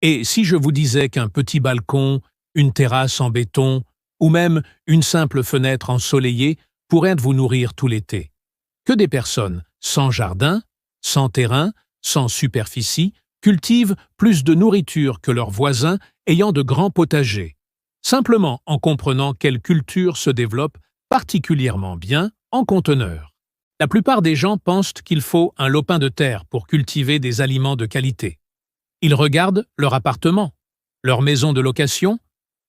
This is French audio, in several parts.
Et si je vous disais qu'un petit balcon, une terrasse en béton, ou même une simple fenêtre ensoleillée pourraient vous nourrir tout l'été? Que des personnes sans jardin, sans terrain, sans superficie, cultivent plus de nourriture que leurs voisins ayant de grands potagers, simplement en comprenant quelle culture se développe particulièrement bien en conteneur. La plupart des gens pensent qu'il faut un lopin de terre pour cultiver des aliments de qualité. Ils regardent leur appartement, leur maison de location,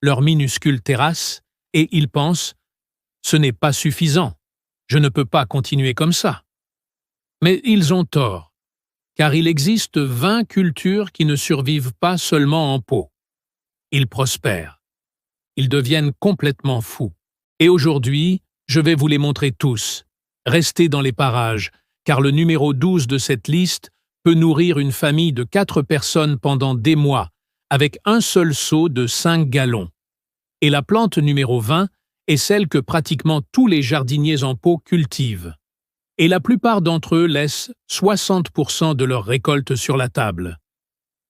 leur minuscule terrasse, et ils pensent « ce n'est pas suffisant, je ne peux pas continuer comme ça ». Mais ils ont tort, car il existe 20 cultures qui ne survivent pas seulement en pot. Ils prospèrent. Ils deviennent complètement fous. Et aujourd'hui, je vais vous les montrer tous. Restez dans les parages, car le numéro 12 de cette liste peut nourrir une famille de 4 personnes pendant des mois, avec un seul seau de 5 gallons. Et la plante numéro 20 est celle que pratiquement tous les jardiniers en pot cultivent. Et la plupart d'entre eux laissent 60% de leur récolte sur la table.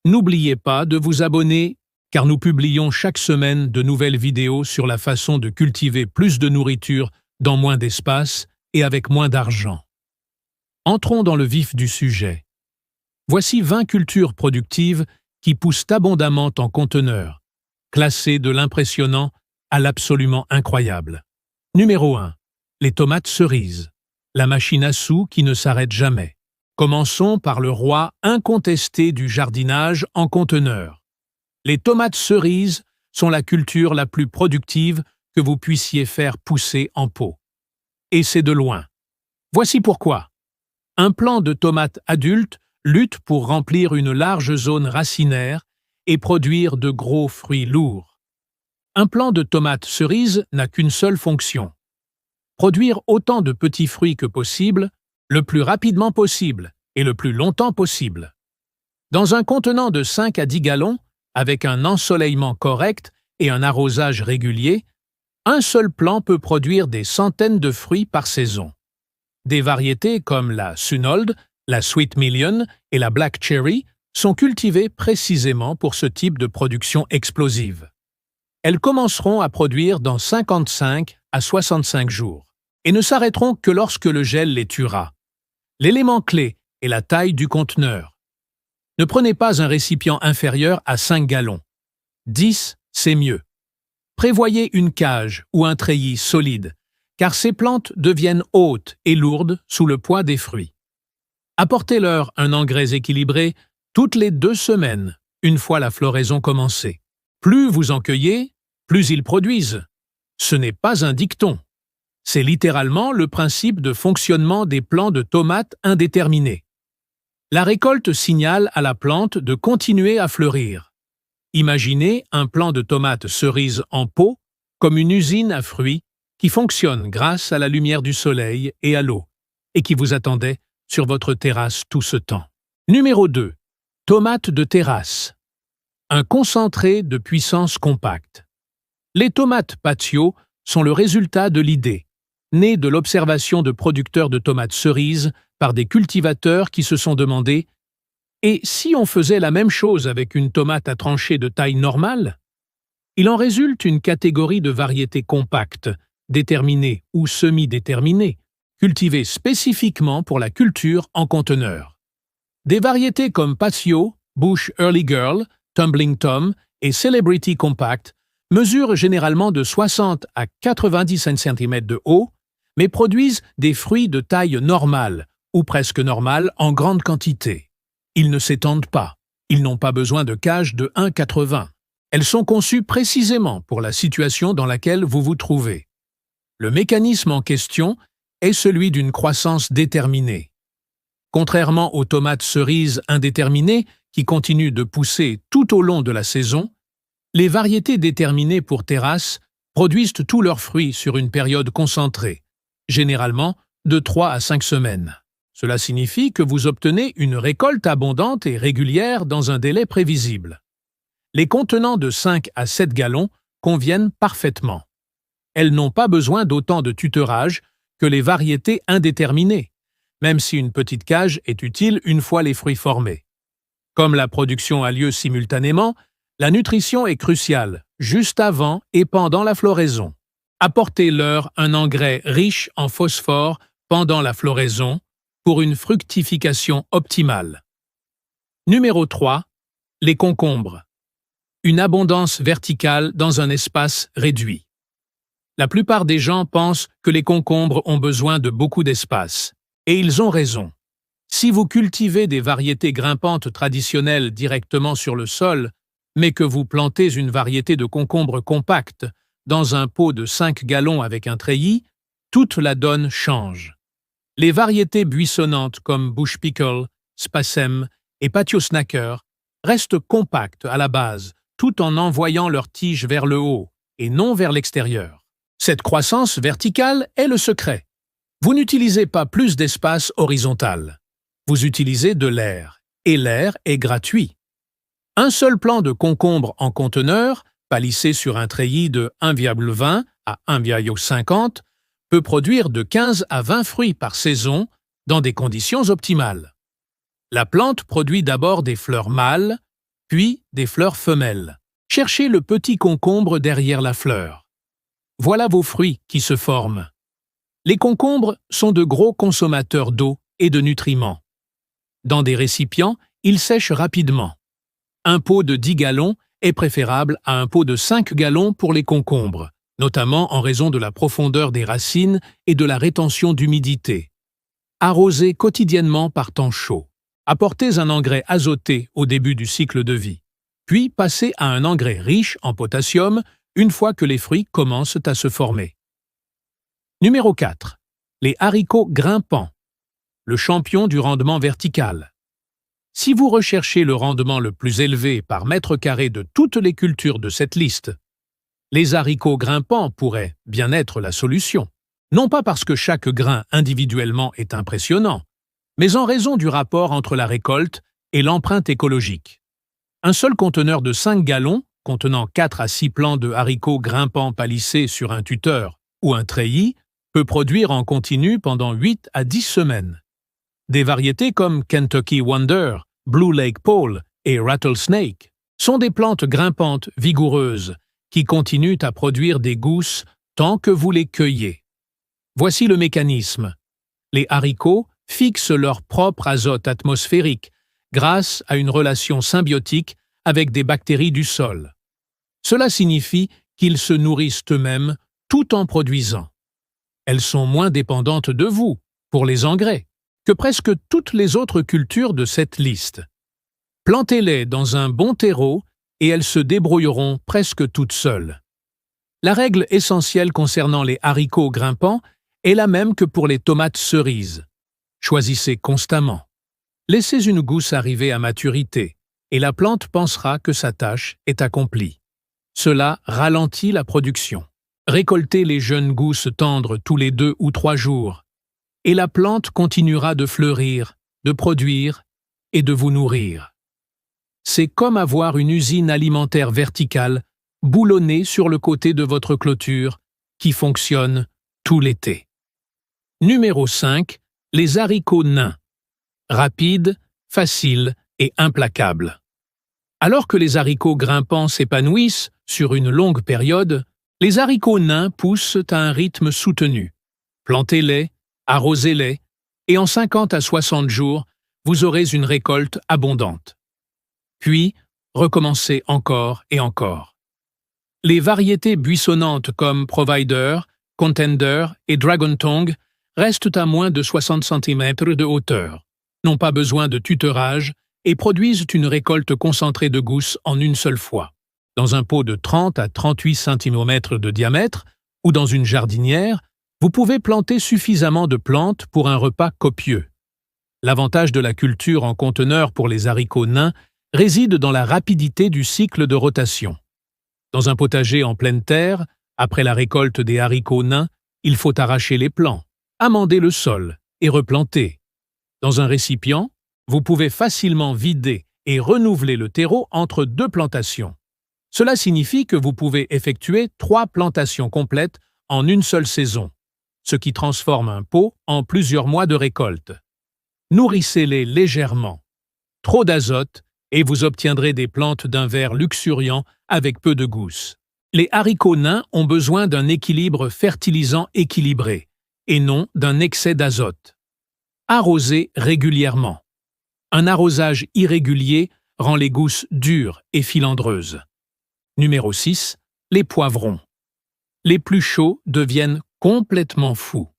N'oubliez pas de vous abonner, car nous publions chaque semaine de nouvelles vidéos sur la façon de cultiver plus de nourriture dans moins d'espace et avec moins d'argent. Entrons dans le vif du sujet. Voici 20 cultures productives qui poussent abondamment en conteneurs, classées de l'impressionnant à l'absolument incroyable. Numéro 1. Les tomates cerises. La machine à sous qui ne s'arrête jamais. Commençons par le roi incontesté du jardinage en conteneur. Les tomates cerises sont la culture la plus productive que vous puissiez faire pousser en pot. Et c'est de loin. Voici pourquoi. Un plant de tomates adultes lutte pour remplir une large zone racinaire et produire de gros fruits lourds. Un plant de tomates cerises n'a qu'une seule fonction. Produire autant de petits fruits que possible, le plus rapidement possible et le plus longtemps possible. Dans un contenant de 5 à 10 gallons, avec un ensoleillement correct et un arrosage régulier, un seul plant peut produire des centaines de fruits par saison. Des variétés comme la Sunold, la Sweet Million et la Black Cherry sont cultivées précisément pour ce type de production explosive. Elles commenceront à produire dans 55 à 65 jours et ne s'arrêteront que lorsque le gel les tuera. L'élément clé est la taille du conteneur. Ne prenez pas un récipient inférieur à 5 gallons. 10, c'est mieux. Prévoyez une cage ou un treillis solide, car ces plantes deviennent hautes et lourdes sous le poids des fruits. Apportez-leur un engrais équilibré toutes les 2 semaines, une fois la floraison commencée. Plus vous en cueillez, plus ils produisent. Ce n'est pas un dicton. C'est littéralement le principe de fonctionnement des plants de tomates indéterminés. La récolte signale à la plante de continuer à fleurir. Imaginez un plant de tomates cerises en pot comme une usine à fruits qui fonctionne grâce à la lumière du soleil et à l'eau, et qui vous attendait sur votre terrasse tout ce temps. Numéro 2. Tomates de terrasse. Un concentré de puissance compacte. Les tomates patio sont le résultat de l'idée, née de l'observation de producteurs de tomates cerises par des cultivateurs qui se sont demandé « Et si on faisait la même chose avec une tomate à trancher de taille normale ?» Il en résulte une catégorie de variétés compactes, déterminées ou semi-déterminées, cultivées spécifiquement pour la culture en conteneur. Des variétés comme Patio, Bush Early Girl, Tumbling Tom et Celebrity Compact mesurent généralement de 60 à 90 cm de haut, mais produisent des fruits de taille normale, ou presque normale, en grande quantité. Ils ne s'étendent pas. Ils n'ont pas besoin de cages de 1,80. Elles sont conçues précisément pour la situation dans laquelle vous vous trouvez. Le mécanisme en question est celui d'une croissance déterminée. Contrairement aux tomates cerises indéterminées qui continuent de pousser tout au long de la saison, les variétés déterminées pour terrasse produisent tous leurs fruits sur une période concentrée, généralement de 3 à 5 semaines. Cela signifie que vous obtenez une récolte abondante et régulière dans un délai prévisible. Les contenants de 5 à 7 gallons conviennent parfaitement. Elles n'ont pas besoin d'autant de tutorage que les variétés indéterminées, même si une petite cage est utile une fois les fruits formés. Comme la production a lieu simultanément, la nutrition est cruciale, juste avant et pendant la floraison. Apportez-leur un engrais riche en phosphore pendant la floraison pour une fructification optimale. Numéro 3. Les concombres. Une abondance verticale dans un espace réduit. La plupart des gens pensent que les concombres ont besoin de beaucoup d'espace. Et ils ont raison. Si vous cultivez des variétés grimpantes traditionnelles directement sur le sol, mais que vous plantez une variété de concombres compacts dans un pot de 5 gallons avec un treillis, toute la donne change. Les variétés buissonnantes comme Bush Pickle, Spasem et Patio Snacker restent compactes à la base, tout en envoyant leurs tiges vers le haut et non vers l'extérieur. Cette croissance verticale est le secret. Vous n'utilisez pas plus d'espace horizontal. Vous utilisez de l'air, et l'air est gratuit. Un seul plant de concombre en conteneur, palissé sur un treillis de 1,20 à 1,50, peut produire de 15 à 20 fruits par saison dans des conditions optimales. La plante produit d'abord des fleurs mâles, puis des fleurs femelles. Cherchez le petit concombre derrière la fleur. Voilà vos fruits qui se forment. Les concombres sont de gros consommateurs d'eau et de nutriments. Dans des récipients, ils sèchent rapidement. Un pot de 10 gallons est préférable à un pot de 5 gallons pour les concombres, notamment en raison de la profondeur des racines et de la rétention d'humidité. Arrosez quotidiennement par temps chaud. Apportez un engrais azoté au début du cycle de vie, puis passez à un engrais riche en potassium une fois que les fruits commencent à se former. Numéro 4. Les haricots grimpants. Le champion du rendement vertical. Si vous recherchez le rendement le plus élevé par mètre carré de toutes les cultures de cette liste, les haricots grimpants pourraient bien être la solution. Non pas parce que chaque grain individuellement est impressionnant, mais en raison du rapport entre la récolte et l'empreinte écologique. Un seul conteneur de 5 gallons, contenant 4 à 6 plants de haricots grimpants palissés sur un tuteur ou un treillis, peut produire en continu pendant 8 à 10 semaines. Des variétés comme Kentucky Wonder, Blue Lake Pole et Rattlesnake sont des plantes grimpantes vigoureuses qui continuent à produire des gousses tant que vous les cueillez. Voici le mécanisme. Les haricots fixent leur propre azote atmosphérique grâce à une relation symbiotique avec des bactéries du sol. Cela signifie qu'ils se nourrissent eux-mêmes tout en produisant. Elles sont moins dépendantes de vous, pour les engrais, que presque toutes les autres cultures de cette liste. Plantez-les dans un bon terreau et elles se débrouilleront presque toutes seules. La règle essentielle concernant les haricots grimpants est la même que pour les tomates cerises. Choisissez constamment. Laissez une gousse arriver à maturité et la plante pensera que sa tâche est accomplie. Cela ralentit la production. Récoltez les jeunes gousses tendres tous les 2 ou 3 jours et la plante continuera de fleurir, de produire et de vous nourrir. C'est comme avoir une usine alimentaire verticale boulonnée sur le côté de votre clôture qui fonctionne tout l'été. Numéro 5. Les haricots nains. Rapides, faciles et implacables. Alors que les haricots grimpants s'épanouissent sur une longue période, les haricots nains poussent à un rythme soutenu. Plantez-les, arrosez-les, et en 50 à 60 jours, vous aurez une récolte abondante. Puis, recommencez encore et encore. Les variétés buissonnantes comme Provider, Contender et Dragon Tongue restent à moins de 60 cm de hauteur, n'ont pas besoin de tutorage et produisent une récolte concentrée de gousses en une seule fois. Dans un pot de 30 à 38 cm de diamètre ou dans une jardinière, vous pouvez planter suffisamment de plantes pour un repas copieux. L'avantage de la culture en conteneur pour les haricots nains réside dans la rapidité du cycle de rotation. Dans un potager en pleine terre, après la récolte des haricots nains, il faut arracher les plants, amender le sol et replanter. Dans un récipient, vous pouvez facilement vider et renouveler le terreau entre 2 plantations. Cela signifie que vous pouvez effectuer 3 plantations complètes en une seule saison, ce qui transforme un pot en plusieurs mois de récolte. Nourrissez-les légèrement. Trop d'azote et vous obtiendrez des plantes d'un vert luxuriant avec peu de gousses. Les haricots nains ont besoin d'un équilibre fertilisant équilibré, et non d'un excès d'azote. Arroser régulièrement. Un arrosage irrégulier rend les gousses dures et filandreuses. Numéro 6. Les poivrons. Les plus chauds deviennent complètement fous.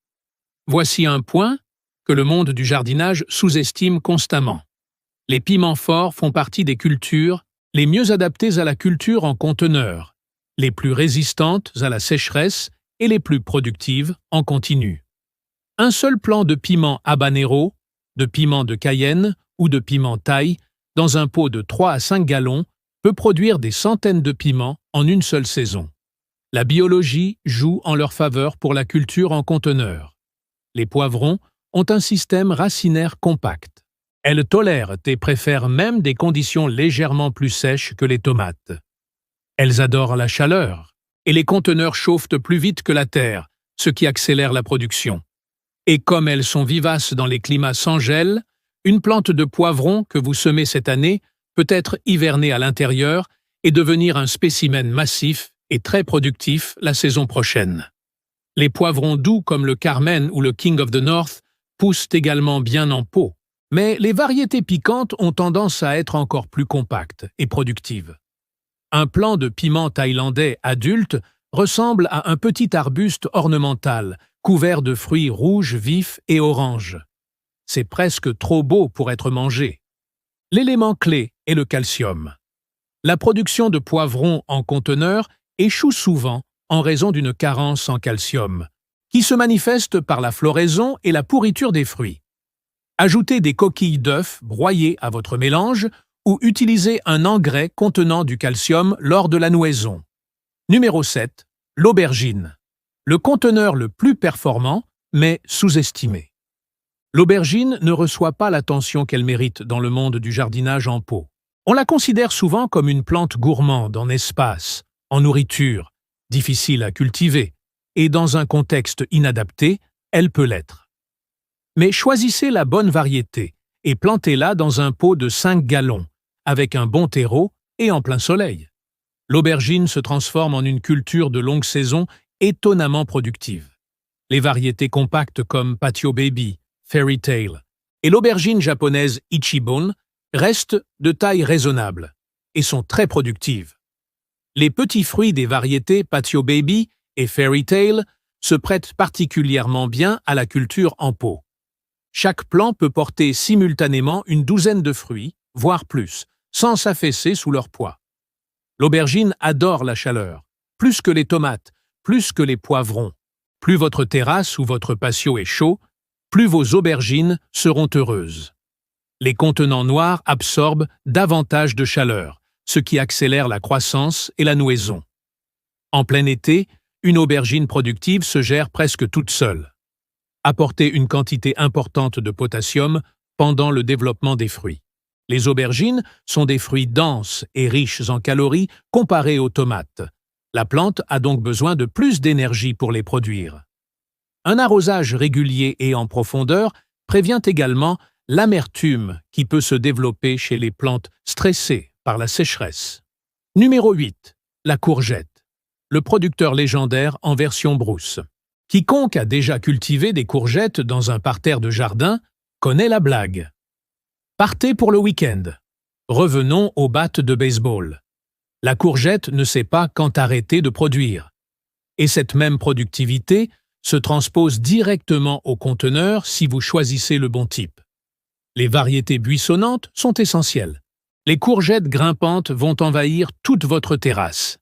Voici un point que le monde du jardinage sous-estime constamment. Les piments forts font partie des cultures les mieux adaptées à la culture en conteneur, les plus résistantes à la sécheresse et les plus productives en continu. Un seul plant de piment habanero, de piment de Cayenne ou de piment thaï dans un pot de 3 à 5 gallons peut produire des centaines de piments en une seule saison. La biologie joue en leur faveur pour la culture en conteneur. Les poivrons ont un système racinaire compact. Elles tolèrent et préfèrent même des conditions légèrement plus sèches que les tomates. Elles adorent la chaleur, et les conteneurs chauffent plus vite que la terre, ce qui accélère la production. Et comme elles sont vivaces dans les climats sans gel, une plante de poivron que vous semez cette année peut être hivernée à l'intérieur et devenir un spécimen massif et très productif la saison prochaine. Les poivrons doux comme le Carmen ou le King of the North poussent également bien en pot, mais les variétés piquantes ont tendance à être encore plus compactes et productives. Un plant de piment thaïlandais adulte ressemble à un petit arbuste ornemental, couvert de fruits rouges vifs et oranges. C'est presque trop beau pour être mangé. L'élément clé est le calcium. La production de poivrons en conteneur échoue souvent en raison d'une carence en calcium, qui se manifeste par la floraison et la pourriture des fruits. Ajoutez des coquilles d'œufs broyées à votre mélange ou utilisez un engrais contenant du calcium lors de la nouaison. Numéro 7. L'aubergine. Le conteneur le plus performant, mais sous-estimé. L'aubergine ne reçoit pas l'attention qu'elle mérite dans le monde du jardinage en pot. On la considère souvent comme une plante gourmande en espace, en nourriture, difficile à cultiver, et dans un contexte inadapté, elle peut l'être. Mais choisissez la bonne variété et plantez-la dans un pot de 5 gallons, avec un bon terreau et en plein soleil. L'aubergine se transforme en une culture de longue saison étonnamment productive. Les variétés compactes comme Patio Baby, Fairy Tale et l'aubergine japonaise Ichibon restent de taille raisonnable et sont très productives. Les petits fruits des variétés Patio Baby et Fairy Tale se prêtent particulièrement bien à la culture en pot. Chaque plant peut porter simultanément une douzaine de fruits, voire plus, sans s'affaisser sous leur poids. L'aubergine adore la chaleur, plus que les tomates, plus que les poivrons. Plus votre terrasse ou votre patio est chaud, plus vos aubergines seront heureuses. Les contenants noirs absorbent davantage de chaleur, ce qui accélère la croissance et la nouaison. En plein été, une aubergine productive se gère presque toute seule. Apportez une quantité importante de potassium pendant le développement des fruits. Les aubergines sont des fruits denses et riches en calories comparés aux tomates. La plante a donc besoin de plus d'énergie pour les produire. Un arrosage régulier et en profondeur prévient également l'amertume qui peut se développer chez les plantes stressées par la sécheresse. Numéro 8. La courgette. Le producteur légendaire en version brousse. Quiconque a déjà cultivé des courgettes dans un parterre de jardin connaît la blague. Partez pour le week-end. Revenons aux battes de baseball. La courgette ne sait pas quand arrêter de produire. Et cette même productivité se transpose directement au conteneur si vous choisissez le bon type. Les variétés buissonnantes sont essentielles. Les courgettes grimpantes vont envahir toute votre terrasse.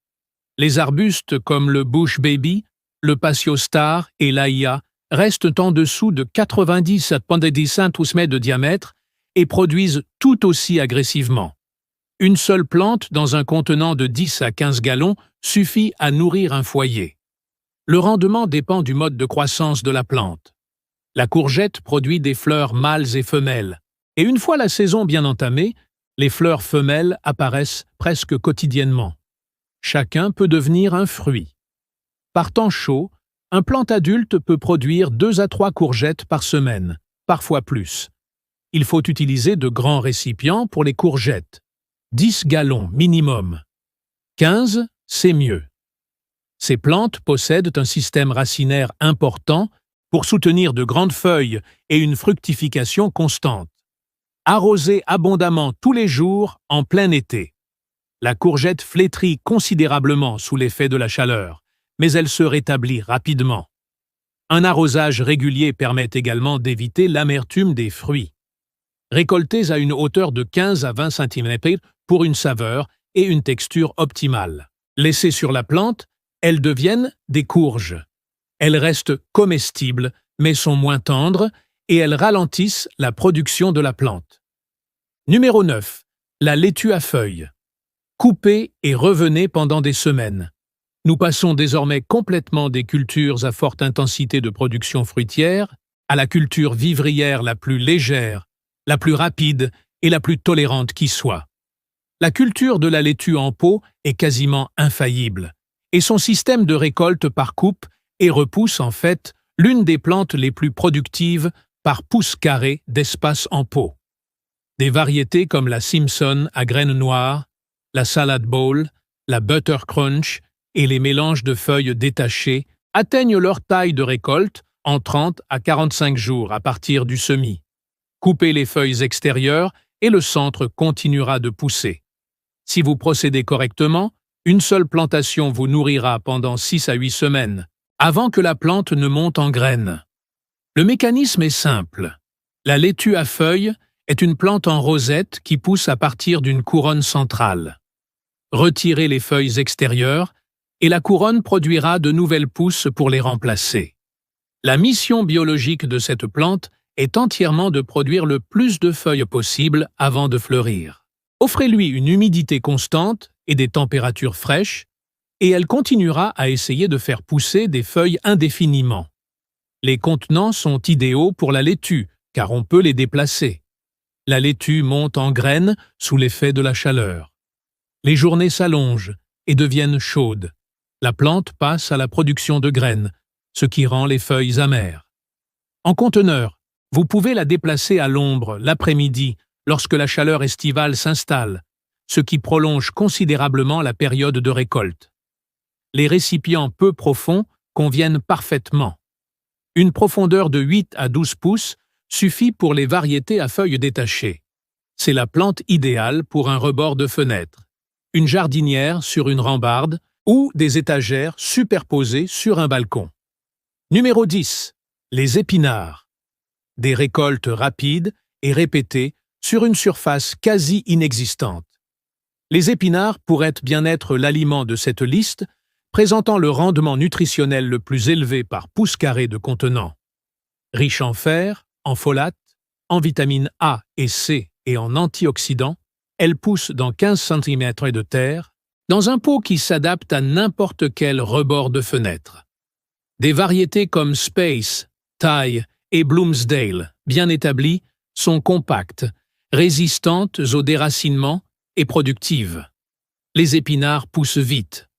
Les arbustes comme le Bush Baby, le Patio Star et l'Aïa restent en dessous de 90 à 110 cm de diamètre et produisent tout aussi agressivement. Une seule plante dans un contenant de 10 à 15 gallons suffit à nourrir un foyer. Le rendement dépend du mode de croissance de la plante. La courgette produit des fleurs mâles et femelles, et une fois la saison bien entamée, les fleurs femelles apparaissent presque quotidiennement. Chacun peut devenir un fruit. Par temps chaud, un plant adulte peut produire 2 à 3 courgettes par semaine, parfois plus. Il faut utiliser de grands récipients pour les courgettes. 10 gallons minimum. 15, c'est mieux. Ces plantes possèdent un système racinaire important pour soutenir de grandes feuilles et une fructification constante. Arrosez abondamment tous les jours en plein été. La courgette flétrit considérablement sous l'effet de la chaleur, mais elle se rétablit rapidement. Un arrosage régulier permet également d'éviter l'amertume des fruits. Récoltez à une hauteur de 15 à 20 cm pour une saveur et une texture optimale. Laissées sur la plante, elles deviennent des courges. Elles restent comestibles, mais sont moins tendres et elles ralentissent la production de la plante. Numéro 9. La laitue à feuilles. Coupez et revenez pendant des semaines. Nous passons désormais complètement des cultures à forte intensité de production fruitière à la culture vivrière la plus légère, la plus rapide et la plus tolérante qui soit. La culture de la laitue en pot est quasiment infaillible, et son système de récolte par coupe et repousse en fait l'une des plantes les plus productives par pouce carré d'espace en pot. Des variétés comme la Simpson à graines noires, la Salad Bowl, la Butter Crunch et les mélanges de feuilles détachées atteignent leur taille de récolte en 30 à 45 jours à partir du semis. Coupez les feuilles extérieures et le centre continuera de pousser. Si vous procédez correctement, une seule plantation vous nourrira pendant 6 à 8 semaines, avant que la plante ne monte en graines. Le mécanisme est simple. La laitue à feuilles est une plante en rosette qui pousse à partir d'une couronne centrale. Retirez les feuilles extérieures et la couronne produira de nouvelles pousses pour les remplacer. La mission biologique de cette plante est entièrement de produire le plus de feuilles possible avant de fleurir. Offrez-lui une humidité constante et des températures fraîches, et elle continuera à essayer de faire pousser des feuilles indéfiniment. Les contenants sont idéaux pour la laitue, car on peut les déplacer. La laitue monte en graines sous l'effet de la chaleur. Les journées s'allongent et deviennent chaudes. La plante passe à la production de graines, ce qui rend les feuilles amères. En conteneur, vous pouvez la déplacer à l'ombre l'après-midi lorsque la chaleur estivale s'installe, ce qui prolonge considérablement la période de récolte. Les récipients peu profonds conviennent parfaitement. Une profondeur de 8 à 12 pouces suffit pour les variétés à feuilles détachées. C'est la plante idéale pour un rebord de fenêtre, une jardinière sur une rambarde ou des étagères superposées sur un balcon. Numéro 10. Les épinards. Des récoltes rapides et répétées sur une surface quasi inexistante. Les épinards pourraient bien être l'aliment de cette liste, présentant le rendement nutritionnel le plus élevé par pouce carré de contenant. Riche en fer, en folate, en vitamines A et C et en antioxydants, elle pousse dans 15 cm de terre, dans un pot qui s'adapte à n'importe quel rebord de fenêtre. Des variétés comme Space, Thai et Bloomsdale, bien établies, sont compactes, résistantes au déracinement et productives. Les épinards poussent vite.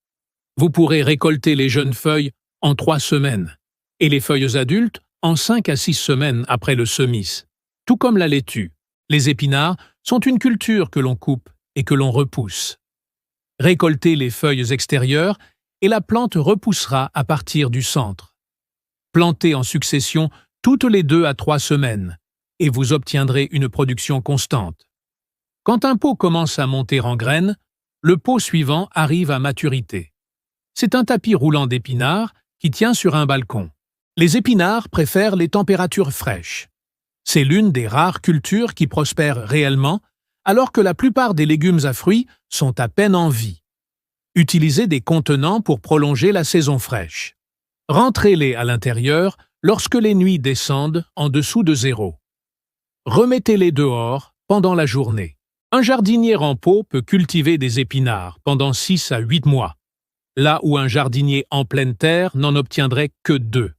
Vous pourrez récolter les jeunes feuilles en 3 semaines et les feuilles adultes en 5 à 6 semaines après le semis. Tout comme la laitue, les épinards sont une culture que l'on coupe et que l'on repousse. Récoltez les feuilles extérieures et la plante repoussera à partir du centre. Plantez en succession toutes les 2 à 3 semaines et vous obtiendrez une production constante. Quand un pot commence à monter en graines, le pot suivant arrive à maturité. C'est un tapis roulant d'épinards qui tient sur un balcon. Les épinards préfèrent les températures fraîches. C'est l'une des rares cultures qui prospèrent réellement, alors que la plupart des légumes à fruits sont à peine en vie. Utilisez des contenants pour prolonger la saison fraîche. Rentrez-les à l'intérieur lorsque les nuits descendent en dessous de 0. Remettez-les dehors pendant la journée. Un jardinier en pot peut cultiver des épinards pendant 6 à 8 mois, là où un jardinier en pleine terre n'en obtiendrait que 2.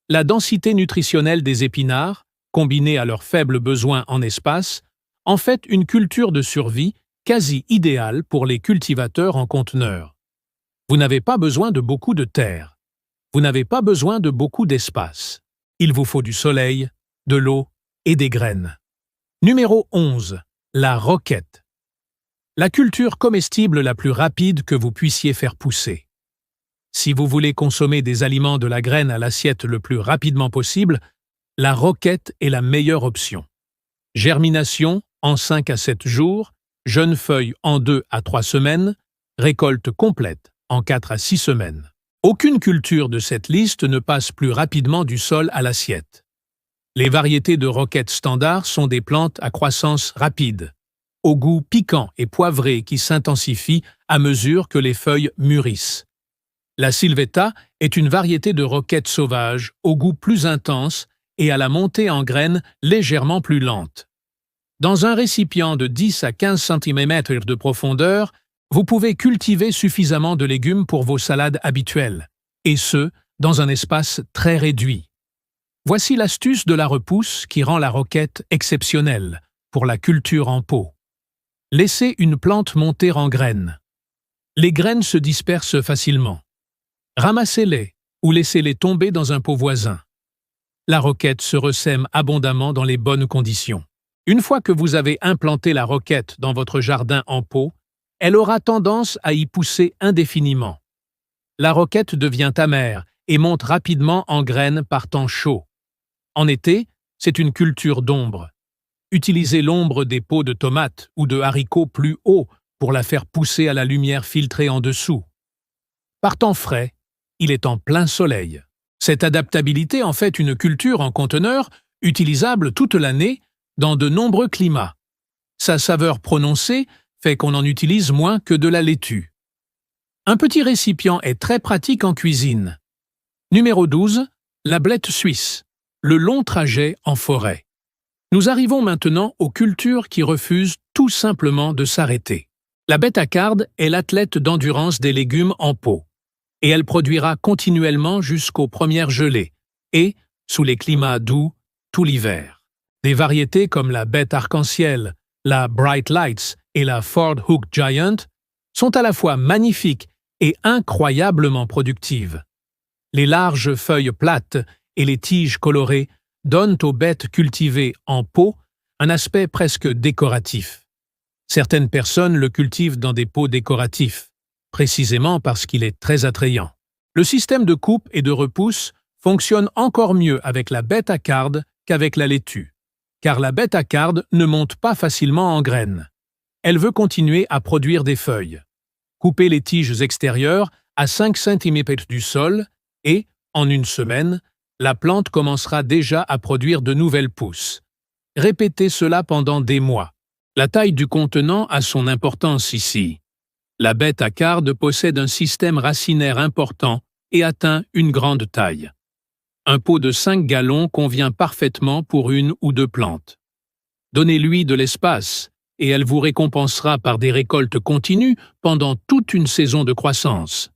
La densité nutritionnelle des épinards, combinée à leurs faibles besoins en espace, en fait une culture de survie quasi idéale pour les cultivateurs en conteneur. Vous n'avez pas besoin de beaucoup de terre. Vous n'avez pas besoin de beaucoup d'espace. Il vous faut du soleil, de l'eau et des graines. Numéro 11. La roquette. La culture comestible la plus rapide que vous puissiez faire pousser. Si vous voulez consommer des aliments de la graine à l'assiette le plus rapidement possible, la roquette est la meilleure option. Germination en 5 à 7 jours, jeunes feuilles en 2 à 3 semaines, récolte complète en 4 à 6 semaines. Aucune culture de cette liste ne passe plus rapidement du sol à l'assiette. Les variétés de roquettes standards sont des plantes à croissance rapide, au goût piquant et poivré qui s'intensifie à mesure que les feuilles mûrissent. La Sylvetta est une variété de roquette sauvage au goût plus intense et à la montée en graines légèrement plus lente. Dans un récipient de 10 à 15 cm de profondeur, vous pouvez cultiver suffisamment de légumes pour vos salades habituelles, et ce, dans un espace très réduit. Voici l'astuce de la repousse qui rend la roquette exceptionnelle pour la culture en pot. Laissez une plante monter en graines. Les graines se dispersent facilement. Ramassez-les ou laissez-les tomber dans un pot voisin. La roquette se ressème abondamment dans les bonnes conditions. Une fois que vous avez implanté la roquette dans votre jardin en pot, elle aura tendance à y pousser indéfiniment. La roquette devient amère et monte rapidement en graines par temps chaud. En été, c'est une culture d'ombre. Utilisez l'ombre des pots de tomates ou de haricots plus haut pour la faire pousser à la lumière filtrée en dessous. Par temps frais, il est en plein soleil. Cette adaptabilité en fait une culture en conteneur utilisable toute l'année dans de nombreux climats. Sa saveur prononcée fait qu'on en utilise moins que de la laitue. Un petit récipient est très pratique en cuisine. Numéro 12, la blette suisse. Le long trajet en forêt. Nous arrivons maintenant aux cultures qui refusent tout simplement de s'arrêter. La bêta-carde est l'athlète d'endurance des légumes en pot, et elle produira continuellement jusqu'aux premières gelées, et, sous les climats doux, tout l'hiver. Des variétés comme la bête arc-en-ciel, la Bright Lights et la Ford Hook Giant sont à la fois magnifiques et incroyablement productives. Les larges feuilles plates et les tiges colorées donnent aux bêtes cultivées en pot un aspect presque décoratif. Certaines personnes le cultivent dans des pots décoratifs, précisément parce qu'il est très attrayant. Le système de coupe et de repousse fonctionne encore mieux avec la bêta-carde qu'avec la laitue, car la bêta-carde ne monte pas facilement en graines. Elle veut continuer à produire des feuilles. Coupez les tiges extérieures à 5 cm du sol et, en une semaine, la plante commencera déjà à produire de nouvelles pousses. Répétez cela pendant des mois. La taille du contenant a son importance ici. La bêta-carde possède un système racinaire important et atteint une grande taille. Un pot de 5 gallons convient parfaitement pour 1 ou 2 plantes. Donnez-lui de l'espace et elle vous récompensera par des récoltes continues pendant toute une saison de croissance.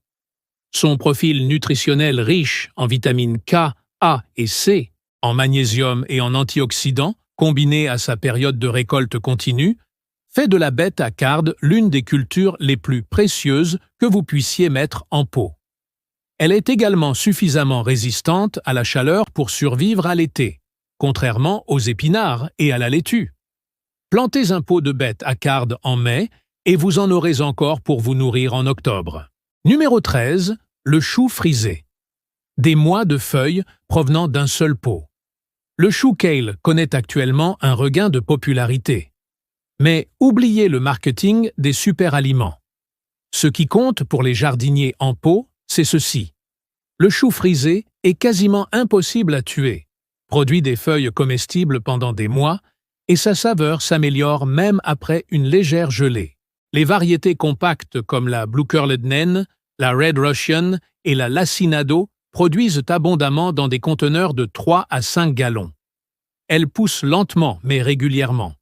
Son profil nutritionnel riche en vitamines K, A et C, en magnésium et en antioxydants, combiné à sa période de récolte continue, fait de la bêta-carde l'une des cultures les plus précieuses que vous puissiez mettre en pot. Elle est également suffisamment résistante à la chaleur pour survivre à l'été, contrairement aux épinards et à la laitue. Plantez un pot de bêta-carde en mai et vous en aurez encore pour vous nourrir en octobre. Numéro 13, le chou frisé. Des mois de feuilles provenant d'un seul pot. Le chou kale connaît actuellement un regain de popularité. Mais oubliez le marketing des super-aliments. Ce qui compte pour les jardiniers en pot, c'est ceci. Le chou frisé est quasiment impossible à tuer, produit des feuilles comestibles pendant des mois, et sa saveur s'améliore même après une légère gelée. Les variétés compactes comme la Blue Curled Naine, la Red Russian et la Lacinado produisent abondamment dans des conteneurs de 3 à 5 gallons. Elles poussent lentement mais régulièrement,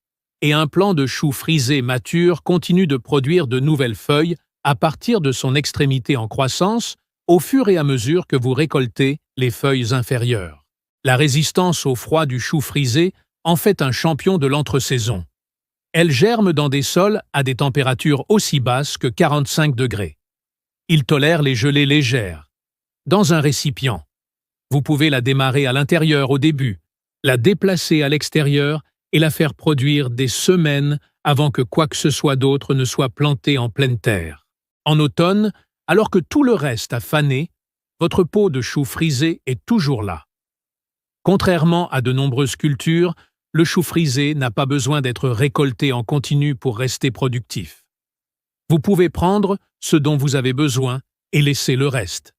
et un plant de chou frisé mature continue de produire de nouvelles feuilles à partir de son extrémité en croissance au fur et à mesure que vous récoltez les feuilles inférieures. La résistance au froid du chou frisé en fait un champion de l'entre-saison. Elle germe dans des sols à des températures aussi basses que 45 degrés. Il tolère les gelées légères. Dans un récipient, vous pouvez la démarrer à l'intérieur au début, la déplacer à l'extérieur et la faire produire des semaines avant que quoi que ce soit d'autre ne soit planté en pleine terre. En automne, alors que tout le reste a fané, votre pot de chou frisé est toujours là. Contrairement à de nombreuses cultures, le chou frisé n'a pas besoin d'être récolté en continu pour rester productif. Vous pouvez prendre ce dont vous avez besoin et laisser le reste.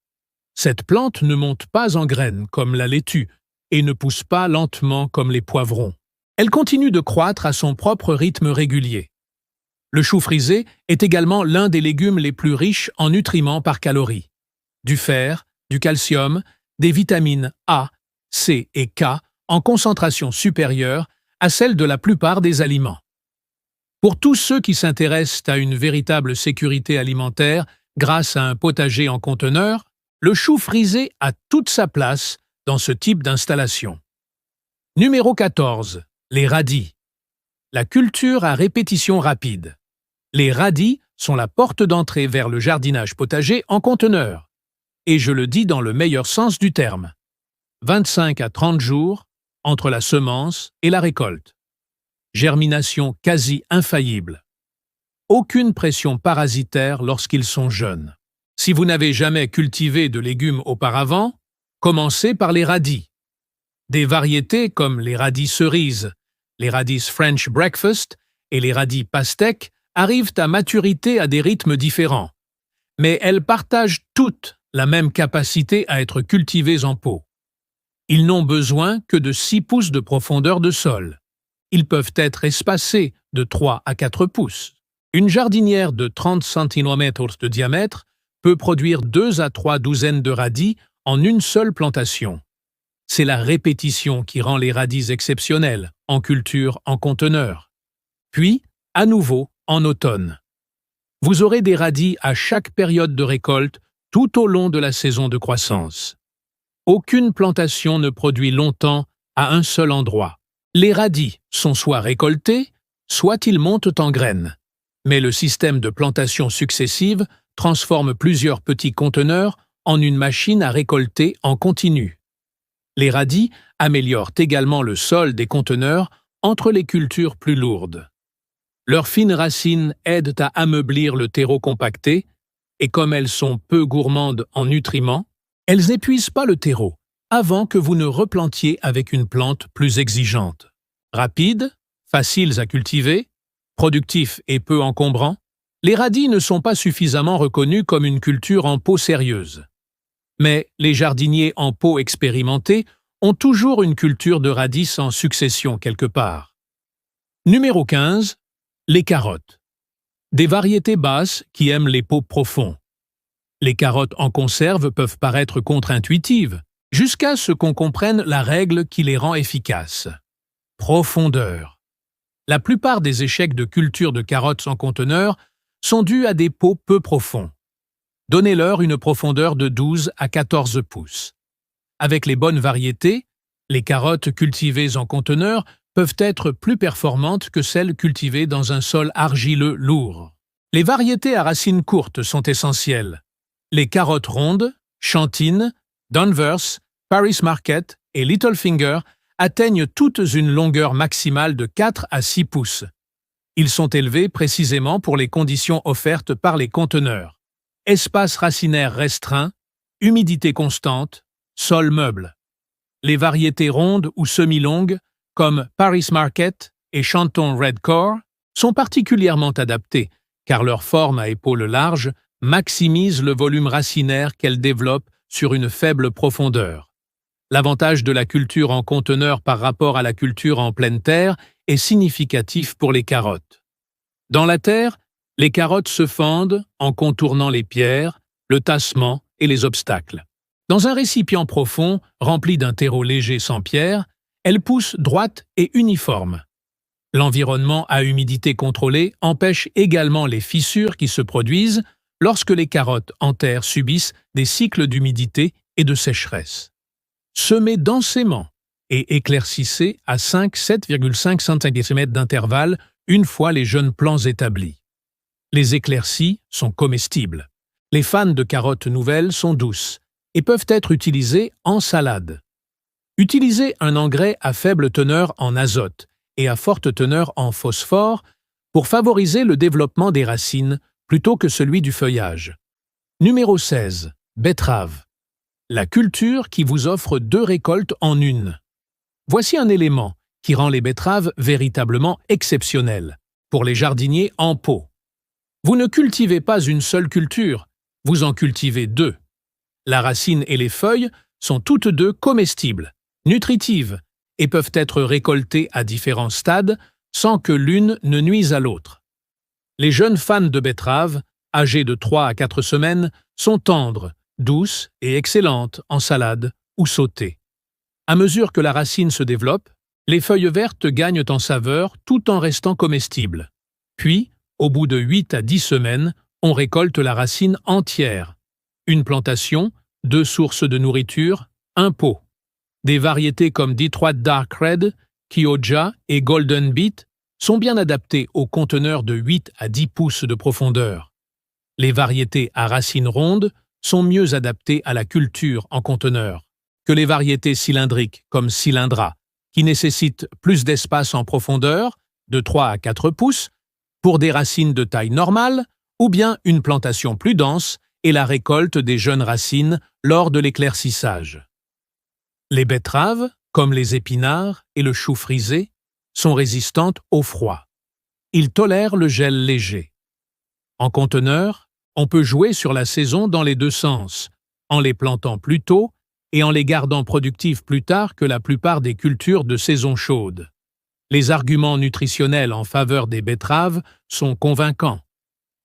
Cette plante ne monte pas en graines comme la laitue et ne pousse pas lentement comme les poivrons. Elle continue de croître à son propre rythme régulier. Le chou frisé est également l'un des légumes les plus riches en nutriments par calories. Du fer, du calcium, des vitamines A, C et K en concentration supérieure à celle de la plupart des aliments. Pour tous ceux qui s'intéressent à une véritable sécurité alimentaire grâce à un potager en conteneur, le chou frisé a toute sa place dans ce type d'installation. Numéro 14. Les radis. La culture à répétition rapide. Les radis sont la porte d'entrée vers le jardinage potager en conteneur. Et je le dis dans le meilleur sens du terme. 25 à 30 jours entre la semence et la récolte. Germination quasi infaillible. Aucune pression parasitaire lorsqu'ils sont jeunes. Si vous n'avez jamais cultivé de légumes auparavant, commencez par les radis. Des variétés comme les radis cerises, les radis French breakfast et les radis pastèques arrivent à maturité à des rythmes différents. Mais elles partagent toutes la même capacité à être cultivées en pot. Ils n'ont besoin que de 6 pouces de profondeur de sol. Ils peuvent être espacés de 3 à 4 pouces. Une jardinière de 30 cm de diamètre peut produire 2 à 3 douzaines de radis en une seule plantation. C'est la répétition qui rend les radis exceptionnels en culture en conteneur. Puis, à nouveau, en automne. Vous aurez des radis à chaque période de récolte tout au long de la saison de croissance. Aucune plantation ne produit longtemps à un seul endroit. Les radis sont soit récoltés, soit ils montent en graines. Mais le système de plantation successive transforme plusieurs petits conteneurs en une machine à récolter en continu. Les radis améliorent également le sol des conteneurs entre les cultures plus lourdes. Leurs fines racines aident à ameublir le terreau compacté, et comme elles sont peu gourmandes en nutriments, elles n'épuisent pas le terreau avant que vous ne replantiez avec une plante plus exigeante. Rapides, faciles à cultiver, productifs et peu encombrants, les radis ne sont pas suffisamment reconnus comme une culture en pot sérieuse. Mais les jardiniers en pot expérimentés ont toujours une culture de radis en succession quelque part. Numéro 15. Les carottes. Des variétés basses qui aiment les pots profonds. Les carottes en conserve peuvent paraître contre-intuitives, jusqu'à ce qu'on comprenne la règle qui les rend efficaces. Profondeur. La plupart des échecs de culture de carottes en conteneur sont dus à des pots peu profonds. Donnez-leur une profondeur de 12 à 14 pouces. Avec les bonnes variétés, les carottes cultivées en conteneur peuvent être plus performantes que celles cultivées dans un sol argileux lourd. Les variétés à racines courtes sont essentielles. Les carottes rondes, Chantine, Danvers, Paris Market et Littlefinger atteignent toutes une longueur maximale de 4 à 6 pouces. Ils sont élevés précisément pour les conditions offertes par les conteneurs. Espace racinaire restreint, humidité constante, sol meuble. Les variétés rondes ou semi-longues, comme Paris Market et Chanton Red Core, sont particulièrement adaptées, car leur forme à épaules larges maximise le volume racinaire qu'elles développent sur une faible profondeur. L'avantage de la culture en conteneur par rapport à la culture en pleine terre est significatif pour les carottes. Dans la terre, les carottes se fendent en contournant les pierres, le tassement et les obstacles. Dans un récipient profond, rempli d'un terreau léger sans pierre, elles poussent droites et uniformes. L'environnement à humidité contrôlée empêche également les fissures qui se produisent lorsque les carottes en terre subissent des cycles d'humidité et de sécheresse. Semez densément et éclaircissez à 5-7,5 cm d'intervalle une fois les jeunes plants établis. Les éclaircies sont comestibles. Les fanes de carottes nouvelles sont douces et peuvent être utilisées en salade. Utilisez un engrais à faible teneur en azote et à forte teneur en phosphore pour favoriser le développement des racines plutôt que celui du feuillage. Numéro 16. Betterave. La culture qui vous offre 2 récoltes en une. Voici un élément qui rend les betteraves véritablement exceptionnelles pour les jardiniers en pot. Vous ne cultivez pas une seule culture, vous en cultivez 2. La racine et les feuilles sont toutes 2 comestibles, nutritives et peuvent être récoltées à différents stades sans que l'une ne nuise à l'autre. Les jeunes fans de betteraves, âgés de 3 à 4 semaines, sont tendres, douces et excellentes en salade ou sautées. À mesure que la racine se développe, les feuilles vertes gagnent en saveur tout en restant comestibles. Puis, au bout de 8 à 10 semaines, on récolte la racine entière. Une plantation, 2 sources de nourriture, un pot. Des variétés comme Detroit Dark Red, Kyoja et Golden Beet sont bien adaptées aux conteneurs de 8 à 10 pouces de profondeur. Les variétés à racines rondes sont mieux adaptées à la culture en conteneur que les variétés cylindriques comme Cylindra, qui nécessitent plus d'espace en profondeur, de 3 à 4 pouces, pour des racines de taille normale, ou bien une plantation plus dense et la récolte des jeunes racines lors de l'éclaircissage. Les betteraves, comme les épinards et le chou frisé, sont résistantes au froid. Ils tolèrent le gel léger. En conteneur, on peut jouer sur la saison dans les 2 sens, en les plantant plus tôt et en les gardant productives plus tard que la plupart des cultures de saison chaude. Les arguments nutritionnels en faveur des betteraves sont convaincants.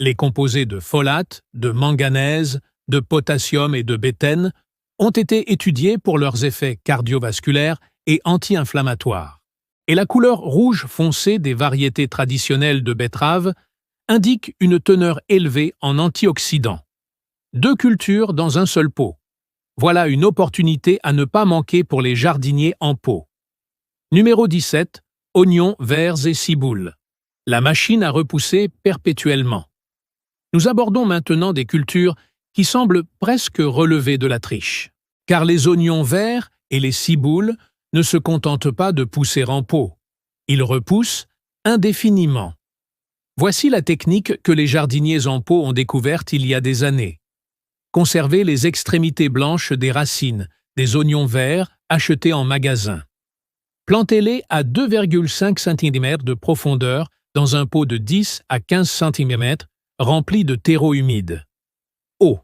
Les composés de folate, de manganèse, de potassium et de bétaine ont été étudiés pour leurs effets cardiovasculaires et anti-inflammatoires. Et la couleur rouge foncé des variétés traditionnelles de betterave indique une teneur élevée en antioxydants. 2 cultures dans un seul pot. Voilà une opportunité à ne pas manquer pour les jardiniers en pot. Numéro 17. Oignons verts et ciboules. La machine à repousser perpétuellement. Nous abordons maintenant des cultures qui semblent presque relever de la triche. Car les oignons verts et les ciboules ne se contentent pas de pousser en pot. Ils repoussent indéfiniment. Voici la technique que les jardiniers en pot ont découverte il y a des années. Conserver les extrémités blanches des racines des oignons verts achetés en magasin. Plantez-les à 2,5 cm de profondeur dans un pot de 10 à 15 cm rempli de terreau humide. Eau.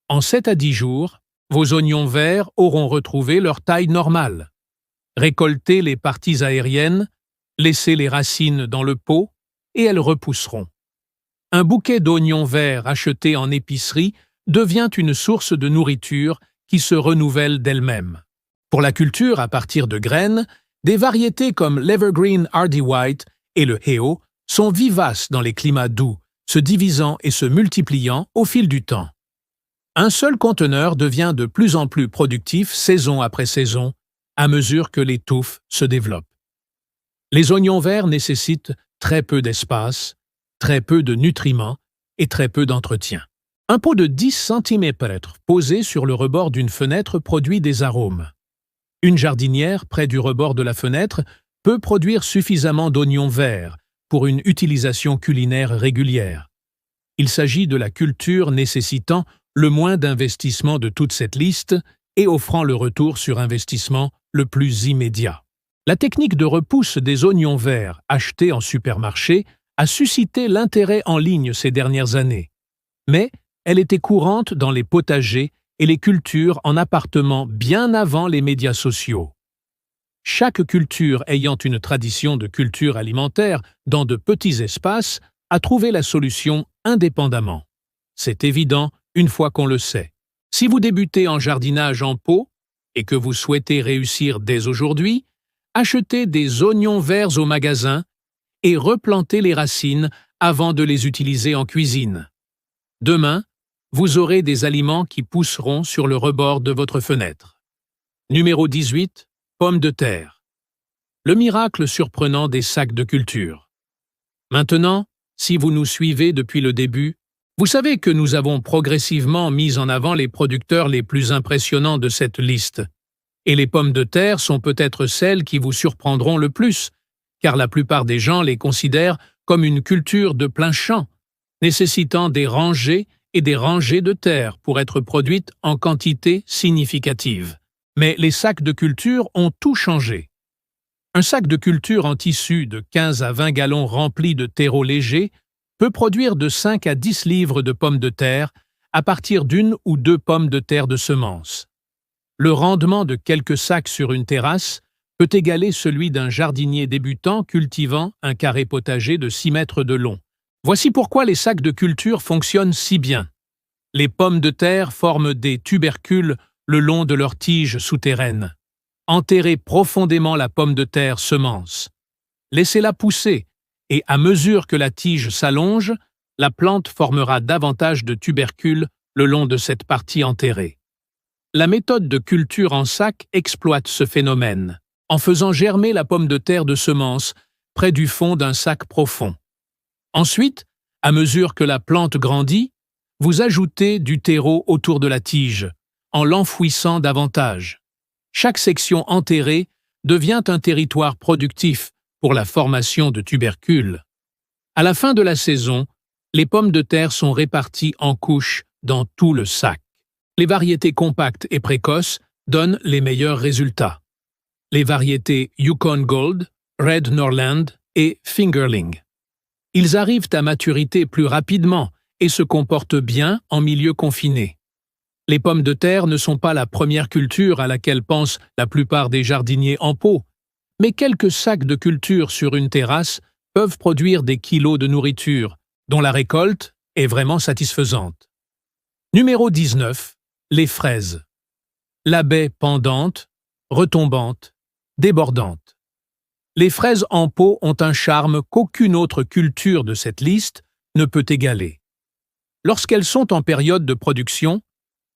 En 7 à 10 jours, vos oignons verts auront retrouvé leur taille normale. Récoltez les parties aériennes, laissez les racines dans le pot et elles repousseront. Un bouquet d'oignons verts acheté en épicerie devient une source de nourriture qui se renouvelle d'elle-même. Pour la culture à partir de graines, des variétés comme l'Evergreen Hardy White et le Heo sont vivaces dans les climats doux, se divisant et se multipliant au fil du temps. Un seul conteneur devient de plus en plus productif saison après saison, à mesure que les touffes se développent. Les oignons verts nécessitent très peu d'espace, très peu de nutriments et très peu d'entretien. Un pot de 10 cm posé sur le rebord d'une fenêtre produit des arômes. Une jardinière près du rebord de la fenêtre peut produire suffisamment d'oignons verts pour une utilisation culinaire régulière. Il s'agit de la culture nécessitant le moins d'investissement de toute cette liste et offrant le retour sur investissement le plus immédiat. La technique de repousse des oignons verts achetés en supermarché a suscité l'intérêt en ligne ces dernières années. Mais elle était courante dans les potagers et les cultures en appartement bien avant les médias sociaux. Chaque culture ayant une tradition de culture alimentaire dans de petits espaces a trouvé la solution indépendamment. C'est évident une fois qu'on le sait. Si vous débutez en jardinage en pot et que vous souhaitez réussir dès aujourd'hui, achetez des oignons verts au magasin et replantez les racines avant de les utiliser en cuisine. Demain, vous aurez des aliments qui pousseront sur le rebord de votre fenêtre. Numéro 18. Pommes de terre. Le miracle surprenant des sacs de culture. Maintenant, si vous nous suivez depuis le début, vous savez que nous avons progressivement mis en avant les producteurs les plus impressionnants de cette liste. Et les pommes de terre sont peut-être celles qui vous surprendront le plus, car la plupart des gens les considèrent comme une culture de plein champ, nécessitant des rangées et des rangées de terre pour être produites en quantité significative. Mais les sacs de culture ont tout changé. Un sac de culture en tissu de 15 à 20 gallons rempli de terreau léger peut produire de 5 à 10 livres de pommes de terre à partir d'une ou deux pommes de terre de semences. Le rendement de quelques sacs sur une terrasse peut égaler celui d'un jardinier débutant cultivant un carré potager de 6 mètres de long. Voici pourquoi les sacs de culture fonctionnent si bien. Les pommes de terre forment des tubercules le long de leurs tiges souterraines. Enterrez profondément la pomme de terre semence. Laissez-la pousser et à mesure que la tige s'allonge, la plante formera davantage de tubercules le long de cette partie enterrée. La méthode de culture en sac exploite ce phénomène, en faisant germer la pomme de terre de semence près du fond d'un sac profond. Ensuite, à mesure que la plante grandit, vous ajoutez du terreau autour de la tige, en l'enfouissant davantage. Chaque section enterrée devient un territoire productif pour la formation de tubercules. À la fin de la saison, les pommes de terre sont réparties en couches dans tout le sac. Les variétés compactes et précoces donnent les meilleurs résultats. Les variétés Yukon Gold, Red Norland et Fingerling. Ils arrivent à maturité plus rapidement et se comportent bien en milieu confiné. Les pommes de terre ne sont pas la première culture à laquelle pensent la plupart des jardiniers en pot, mais quelques sacs de culture sur une terrasse peuvent produire des kilos de nourriture, dont la récolte est vraiment satisfaisante. Numéro 19. Les fraises. La baie pendante, retombante, débordante. Les fraises en pot ont un charme qu'aucune autre culture de cette liste ne peut égaler. Lorsqu'elles sont en période de production,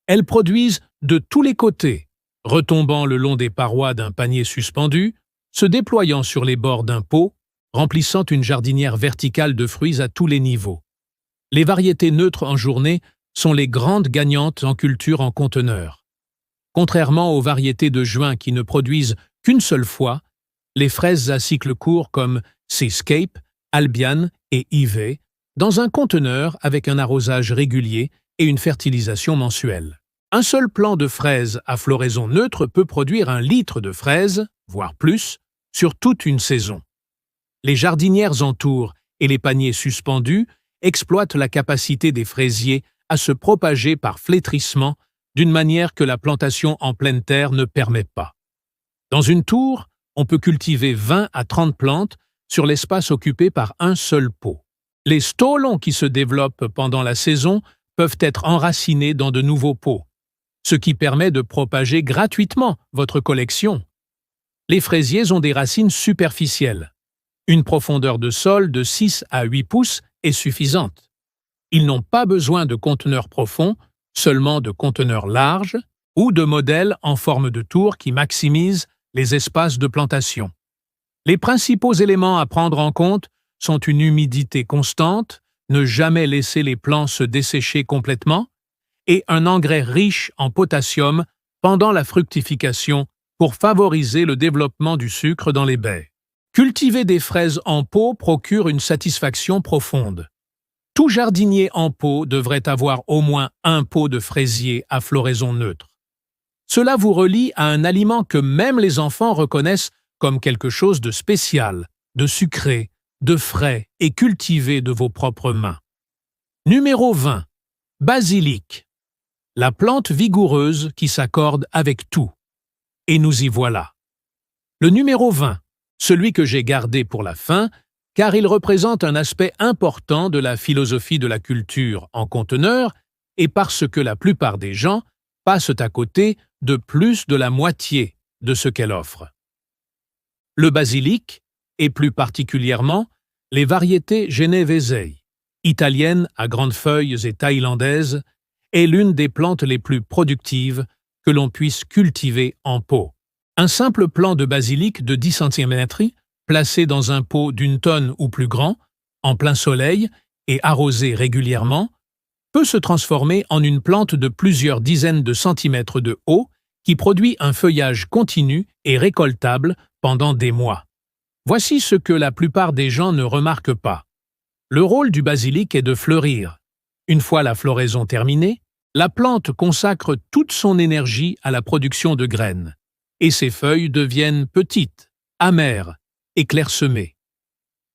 elles produisent de tous les côtés, retombant le long des parois d'un panier suspendu, se déployant sur les bords d'un pot, remplissant une jardinière verticale de fruits à tous les niveaux. Les variétés neutres en journée sont les grandes gagnantes en culture en conteneur. Contrairement aux variétés de juin qui ne produisent qu'une seule fois, les fraises à cycle court comme Seascape, Albion et Ivy, dans un conteneur avec un arrosage régulier et une fertilisation mensuelle. Un seul plant de fraises à floraison neutre peut produire 1 litre de fraises, voire plus, sur toute une saison. Les jardinières en tour et les paniers suspendus exploitent la capacité des fraisiers à se propager par flétrissement d'une manière que la plantation en pleine terre ne permet pas. Dans une tour, on peut cultiver 20 à 30 plantes sur l'espace occupé par un seul pot. Les stolons qui se développent pendant la saison peuvent être enracinés dans de nouveaux pots, ce qui permet de propager gratuitement votre collection. Les fraisiers ont des racines superficielles. Une profondeur de sol de 6 à 8 pouces est suffisante. Ils n'ont pas besoin de conteneurs profonds, seulement de conteneurs larges ou de modèles en forme de tour qui maximisent les espaces de plantation. Les principaux éléments à prendre en compte sont une humidité constante, ne jamais laisser les plants se dessécher complètement, et un engrais riche en potassium pendant la fructification pour favoriser le développement du sucre dans les baies. Cultiver des fraises en pot procure une satisfaction profonde. Tout jardinier en pot devrait avoir au moins un pot de fraisier à floraison neutre. Cela vous relie à un aliment que même les enfants reconnaissent comme quelque chose de spécial, de sucré, de frais et cultivé de vos propres mains. Numéro 20. Basilic. La plante vigoureuse qui s'accorde avec tout. Et nous y voilà. Le numéro 20, celui que j'ai gardé pour la fin, car il représente un aspect important de la philosophie de la culture en conteneur et parce que la plupart des gens passent à côté de plus de la moitié de ce qu'elle offre. Le basilic, et plus particulièrement les variétés Genevesae, italiennes à grandes feuilles et thaïlandaises, est l'une des plantes les plus productives que l'on puisse cultiver en pot. Un simple plant de basilic de 10 cm, placé dans un pot d'1 tonne ou plus grand, en plein soleil et arrosé régulièrement, peut se transformer en une plante de plusieurs dizaines de centimètres de haut qui produit un feuillage continu et récoltable pendant des mois. Voici ce que la plupart des gens ne remarquent pas. Le rôle du basilic est de fleurir. Une fois la floraison terminée, la plante consacre toute son énergie à la production de graines, et ses feuilles deviennent petites, amères et clairsemées.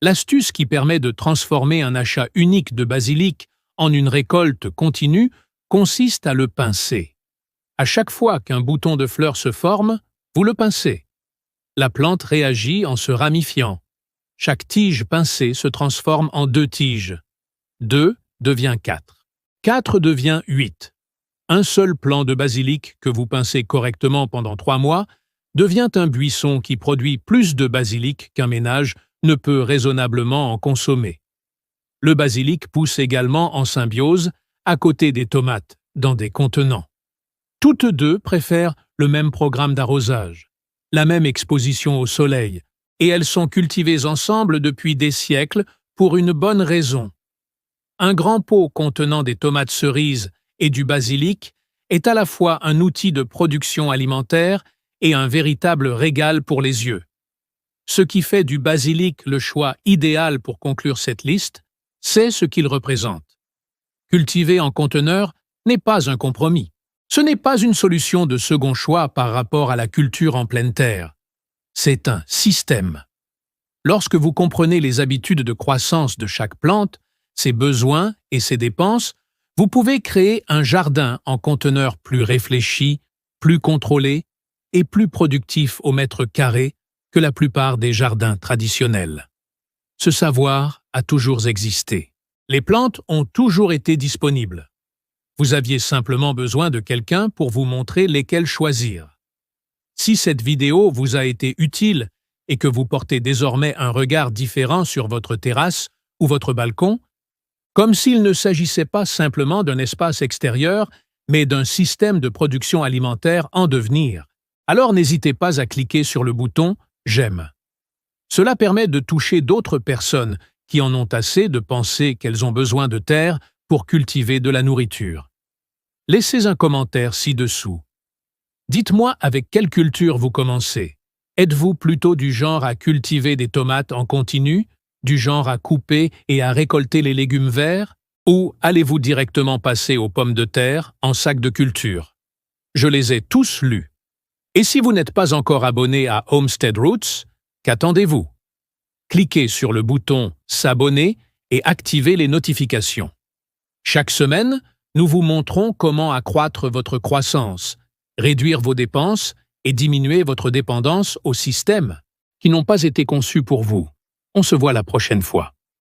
L'astuce qui permet de transformer un achat unique de basilic en une récolte continue consiste à le pincer. À chaque fois qu'un bouton de fleur se forme, vous le pincez. La plante réagit en se ramifiant. Chaque tige pincée se transforme en 2 tiges. 2 devient 4. 4 devient 8. Un seul plant de basilic que vous pincez correctement pendant 3 mois devient un buisson qui produit plus de basilic qu'un ménage ne peut raisonnablement en consommer. Le basilic pousse également en symbiose à côté des tomates, dans des contenants. Toutes deux préfèrent le même programme d'arrosage, la même exposition au soleil, et elles sont cultivées ensemble depuis des siècles pour une bonne raison. Un grand pot contenant des tomates cerises et du basilic est à la fois un outil de production alimentaire et un véritable régal pour les yeux. Ce qui fait du basilic le choix idéal pour conclure cette liste, c'est ce qu'il représente. Cultiver en conteneur n'est pas un compromis. Ce n'est pas une solution de second choix par rapport à la culture en pleine terre. C'est un système. Lorsque vous comprenez les habitudes de croissance de chaque plante, ses besoins et ses dépenses, vous pouvez créer un jardin en conteneur plus réfléchi, plus contrôlé et plus productif au mètre carré que la plupart des jardins traditionnels. Ce savoir a toujours existé. Les plantes ont toujours été disponibles. Vous aviez simplement besoin de quelqu'un pour vous montrer lesquelles choisir. Si cette vidéo vous a été utile et que vous portez désormais un regard différent sur votre terrasse ou votre balcon, comme s'il ne s'agissait pas simplement d'un espace extérieur, mais d'un système de production alimentaire en devenir, alors n'hésitez pas à cliquer sur le bouton « J'aime ». Cela permet de toucher d'autres personnes qui en ont assez de penser qu'elles ont besoin de terre pour cultiver de la nourriture. Laissez un commentaire ci-dessous. Dites-moi avec quelle culture vous commencez. Êtes-vous plutôt du genre à cultiver des tomates en continu, du genre à couper et à récolter les légumes verts, ou allez-vous directement passer aux pommes de terre en sac de culture? Je les ai tous lus. Et si vous n'êtes pas encore abonné à Homestead Roots, qu'attendez-vous? Cliquez sur le bouton « S'abonner » et activez les notifications. Chaque semaine, nous vous montrons comment accroître votre croissance, réduire vos dépenses et diminuer votre dépendance aux systèmes qui n'ont pas été conçus pour vous. On se voit la prochaine fois.